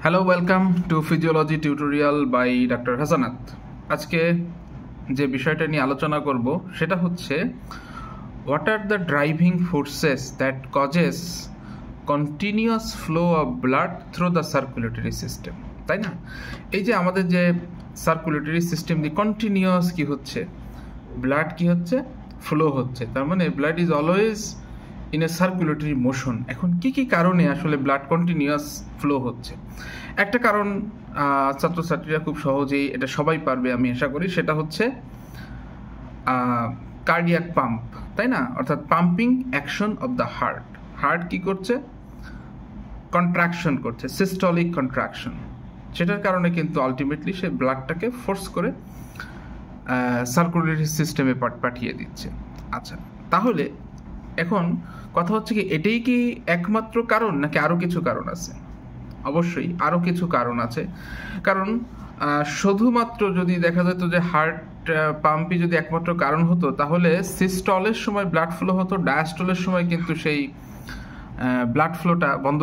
Hello, welcome to physiology tutorial by doctor Hasanat. আজকে যে বিষয়টা নিয়ে আলোচনা করব সেটা হচ্ছে what are the driving forces that causes continuous flow of blood through the circulatory system. তাই না? এই যে আমাদের যে সার্কুলেটরি সিস্টেম দিয়ে কন্টিনিউয়াস কি হচ্ছে, ব্লাড কি হচ্ছে, ফ্লো হচ্ছে, তার মানে blood is always in a circulatory motion. এখন কি কি কারণে আসলে ব্লাড কন্টিনিউয়াস ফ্লো হচ্ছে? একটা কারণ ছাত্রছাত্রীরা খুব সহজেই এটা সবাই পারবে আমি আশা করি, সেটা হচ্ছে কার্ডিয়াক পাম্প, তাই না? অর্থাৎ pumping action of the heart. Heart কি করছে? কন্ট্রাকশন করছে, সিস্টলিক কন্ট্রাকশন। সেটার কারণে কিন্তু আলটিমেটলি সে ব্লাডটাকে ফোর্স করে সার্কুলেটরি সিস্টেমে পাঠিয়ে দিচ্ছে। আচ্ছা, তাহলে এখন কথা হচ্ছে কি, এটাই কি একমাত্র কারণ নাকি আরও কিছু কারণ আছে? অবশ্যই আরও কিছু কারণ আছে। কারণ শুধুমাত্র যদি দেখা যেত যে হার্ট পাম্পই যদি একমাত্র কারণ হতো, তাহলে সিস্টলের সময় ব্লাড ফ্লো হতো, ডায়াস্টলের সময় কিন্তু সেই ব্লাড ফ্লোটা বন্ধ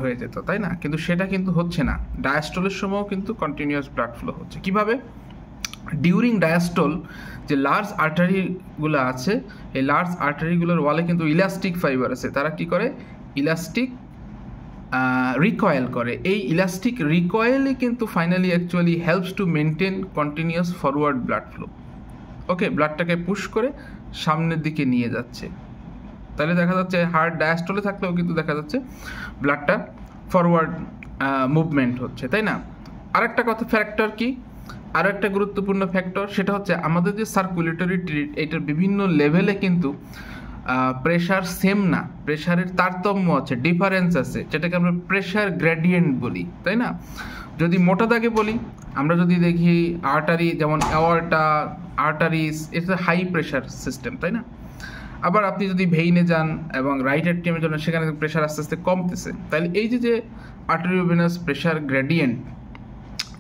হয়ে যেত, তাই না? কিন্তু সেটা কিন্তু হচ্ছে না। ডায়াস্টলের সময়ও কিন্তু কন্টিনিউয়াস ব্লাড ফ্লো হচ্ছে। কিভাবে? ডিউরিং ডায়াস্টল যে লার্জ আর্টারিগুলো আছে, এই লার্জ আর্টারিগুলোর ওয়ালে কিন্তু ইলাস্টিক ফাইবার আছে। তারা কি করে? ইলাস্টিক রিকয়েল করে। এই ইলাস্টিক রিকয়েলই কিন্তু finally actually helps to maintain continuous forward blood flow. Okay, ব্লাডটাকে পুশ করে সামনের দিকে নিয়ে যাচ্ছে। তাহলে দেখা যাচ্ছে হার্ট ডায়াস্টলে থাকলেও কিন্তু দেখা যাচ্ছে ব্লাডটা ফরওয়ার্ড মুভমেন্ট হচ্ছে, তাই না? আরেকটা কথা, ফ্যাক্টর কি, আরও একটা গুরুত্বপূর্ণ ফ্যাক্টর, সেটা হচ্ছে আমাদের যে সার্কুলেটরি ট্রিট, এটার বিভিন্ন লেভেলে কিন্তু প্রেশার সেম না, প্রেশারের তারতম্য আছে, ডিফারেন্স আছে, যেটাকে আমরা প্রেশার গ্রেডিয়েন্ট বলি, তাই না? যদি মোটা দাগে বলি, আমরা যদি দেখি আর্টারি, যেমন অ্যাওর্টা, আর্টারিস, এটা হাই প্রেশার সিস্টেম, তাই না? আবার আপনি যদি ভেইনে যান এবং রাইট এট্রিয়ামের জন্য, সেখানে প্রেশার আস্তে আস্তে কমতেছে। তাহলে এই যে আর্টেরিওভেনাস প্রেশার গ্রেডিয়েন্ট,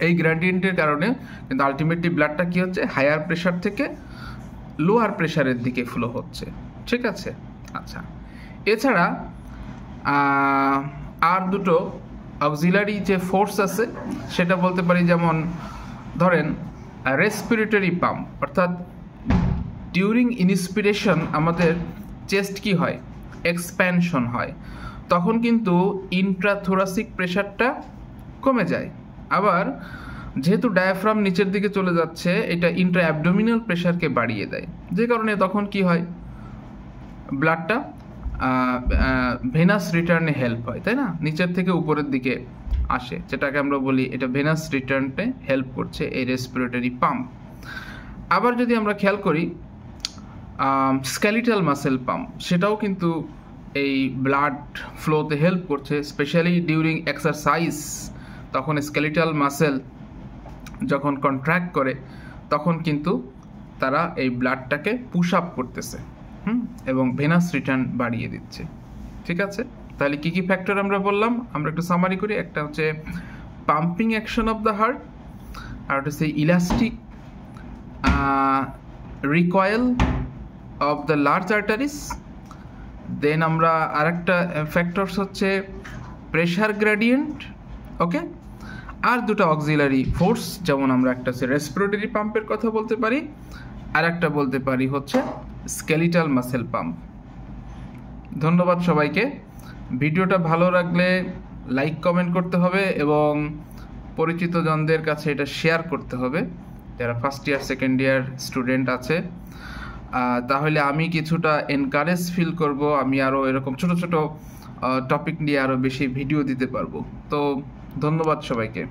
এই গ্রেডিয়েন্টের কারণে কিন্তু আলটিমেটলি ব্লাডটা কি হচ্ছে, হায়ার প্রেশার থেকে লোয়ার প্রেশারের দিকে ফ্লো হচ্ছে। ঠিক আছে? আচ্ছা, এছাড়া আর দুটো অক্সিলারি যে ফোর্স আছে সেটা বলতে পারি, যেমন ধরেন রেসপিরেটরি পাম্প, অর্থাৎ ডিউরিং ইন্সপিরেশন আমাদের চেস্ট কি হয়, এক্সপ্যানশন হয়, তখন কিন্তু ইন্ট্রাথোরাসিক প্রেশারটা কমে যায়। আবার যেহেতু ডায়াফ্রাম নিচের দিকে চলে যাচ্ছে, এটা ইন্ট্রা অ্যাবডোমিনাল প্রেশারকে বাড়িয়ে দেয়, যে কারণে তখন কি হয়, ব্লাডটা ভেনাস রিটার্নে হেল্প হয়, তাই না? নিচের থেকে উপরের দিকে আসে, যেটাকে আমরা বলি এটা ভেনাস রিটার্নে হেল্প করছে এই রেসপিরেটরি পাম্প। আবার যদি আমরা খেয়াল করি স্কেলিটাল মাসেল পাম্প, সেটাও কিন্তু এই ব্লাড ফ্লোতে হেল্প করছে, স্পেশালি ডিউরিং এক্সারসাইজ। তখন স্কেলিটাল মাসেল যখন কন্ট্রাক্ট করে, তখন কিন্তু তারা এই ব্লাডটাকে পুশ আপ করতেছে এবং ভেনাস রিটার্ন বাড়িয়ে দিচ্ছে। ঠিক আছে? তাহলে কি কি ফ্যাক্টর আমরা বললাম, আমরা একটু সামারি করি। একটা হচ্ছে pumping action of the heart, আর একটা হচ্ছে elastic recoil of the large arteries. Then আমরা আরেকটা ফ্যাক্টরস হচ্ছে প্রেশার গ্রেডিয়েন্ট। ওকে, আর দুটো অক্সিলারি ফোর্স, যেমন আমরা একটা হচ্ছে রেসপিরেটরি পাম্পের কথা বলতে পারি, আর একটা বলতে পারি হচ্ছে স্কেলিটাল মাসেল পাম্প। ধন্যবাদ সবাইকে। ভিডিওটা ভালো লাগলে লাইক কমেন্ট করতে হবে এবং পরিচিত জনদের কাছে এটা শেয়ার করতে হবে, যারা first year second year student আছে। তাহলে আমি কিছুটা এনকারেজ ফিল করব, আমি আরও এরকম ছোট ছোট টপিক নিয়ে আরও বেশি ভিডিও দিতে পারবো। তো ধন্যবাদ সবাইকে।